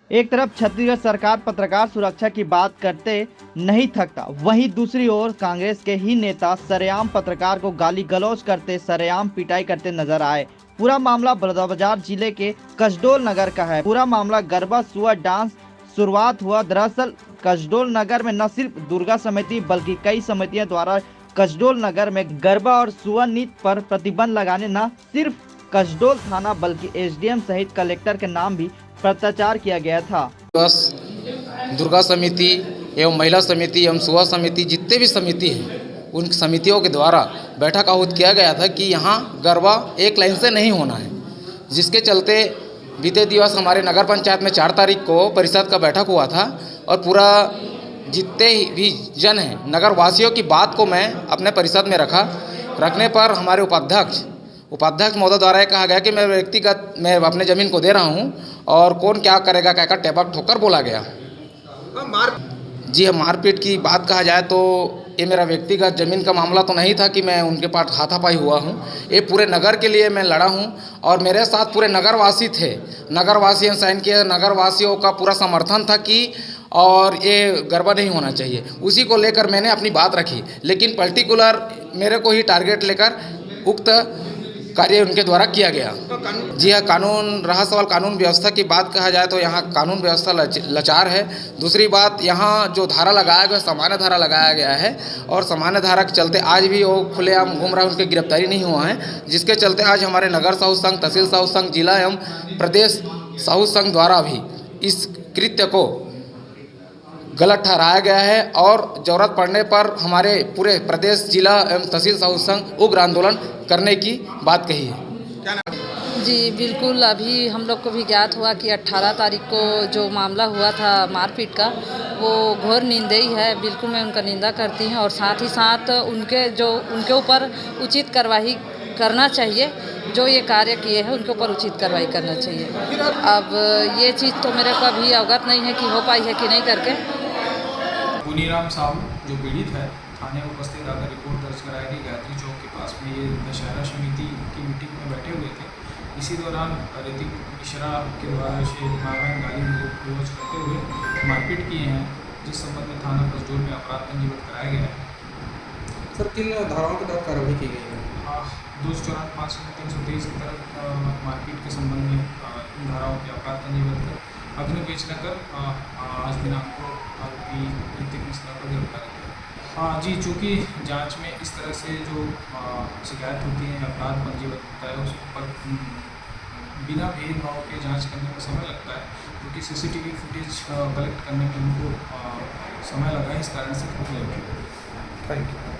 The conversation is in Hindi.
एक तरफ छत्तीसगढ़ सरकार पत्रकार सुरक्षा की बात करते नहीं थकता, वहीं दूसरी ओर कांग्रेस के ही नेता सरेआम पत्रकार को गाली गलौज करते, सरेआम पिटाई करते नजर आए। पूरा मामला बलौदाबाजार जिले के कसडोल नगर का है। पूरा मामला गरबा सुआ डांस शुरुआत हुआ। दरअसल कसडोल नगर में न सिर्फ दुर्गा समिति बल्कि कई समितियों द्वारा कसडोल नगर में गरबा और सुआ नृत्य पर प्रतिबंध लगाने न सिर्फ कसडोल थाना बल्कि एसडीएम सहित कलेक्टर के नाम भी भ्रष्टाचार किया गया था। बस दुर्गा समिति एवं महिला समिति एवं सुहा समिति जितने भी समिति हैं उन समितियों के द्वारा बैठक आहूत किया गया था कि यहाँ गरबा एक लाइन से नहीं होना है, जिसके चलते बीते दिवस हमारे नगर पंचायत में 4 तारीख को परिषद का बैठक हुआ था और पूरा जितने भी जन हैं नगर वासियों की बात को मैं अपने परिषद में रखने पर हमारे उपाध्यक्ष महोदय द्वारा कहा गया कि मैं अपने ज़मीन को दे रहा हूं और कौन क्या करेगा कहकर टेबक ठोकर बोला गया। जी हाँ, मारपीट की बात कहा जाए तो ये मेरा व्यक्तिगत ज़मीन का मामला तो नहीं था कि मैं उनके पास हाथापाई हुआ हूँ। ये पूरे नगर के लिए मैं लड़ा हूँ और मेरे साथ पूरे नगरवासी थे। नगरवासियों ने साइन किया, नगरवासियों का पूरा समर्थन था कि और ये गरबा नहीं होना चाहिए। उसी को लेकर मैंने अपनी बात रखी, लेकिन पर्टिकुलर मेरे को ही टारगेट लेकर उक्त कार्य उनके द्वारा किया गया। जी हाँ, कानून रहा सवाल कानून व्यवस्था की बात कहा जाए तो यहाँ कानून व्यवस्था लाचार है। दूसरी बात, यहाँ जो धारा लगाया गया सामान्य धारा लगाया गया है और सामान्य धारा के चलते आज भी वो खुलेआम घूम रहा है, उनकी गिरफ्तारी नहीं हुआ है, जिसके चलते आज हमारे नगर साहू संघ, तहसील साहू संघ, जिला एवं प्रदेश साहू संघ द्वारा भी इस कृत्य को गलत ठहराया गया है और जरूरत पड़ने पर हमारे पूरे प्रदेश, जिला एवं तहसील साहू संघ उग्र आंदोलन करने की बात कही है। जी बिल्कुल, अभी हम लोग को भी ज्ञात हुआ कि 18 तारीख को जो मामला हुआ था मारपीट का, वो घोर निंदनीय है। बिल्कुल मैं उनका निंदा करती हूँ और साथ ही साथ उनके ऊपर उचित कार्रवाई करना चाहिए। जो ये कार्य किए हैं उनके ऊपर उचित कार्रवाई करना चाहिए। अब ये चीज़ तो मेरे को अभी अवगत नहीं है कि हो पाई है कि नहीं करके। पुनीराम साहू जो पीड़ित है थाने उपस्थित आकर रिपोर्ट दर्ज कराया कि गायत्री चौक के पास में ये दशहरा समिति की मीटिंग में बैठे हुए थे। इसी दौरान ऋतिक मिश्रा के द्वारा इसे मारवान गाली गलौज करते हुए मारपीट किए हैं, जिस संबंध में थाना कसडोल में अपराध पंजीबद्ध कराया गया है। सर, किन धाराओं के तहत कार्रवाई की गई है? 294, 523 के तहत मारपीट के संबंध में इन धाराओं के अपराध पंजीबद्ध कर अभिनव पेश कर आज दिनांक को आरोपी ऋतिक मिश्रा को गिरफ्तार किया। हाँ जी, चूँकि जांच में इस तरह से जो शिकायत होती है, अपराध पंजीबद्ध होता है, उस पर बिना भेदभाव के जांच करने में समय लगता है, क्योंकि सीसीटीवी फुटेज कलेक्ट करने में उनको समय लगा है। इस कारण से थैंक यू।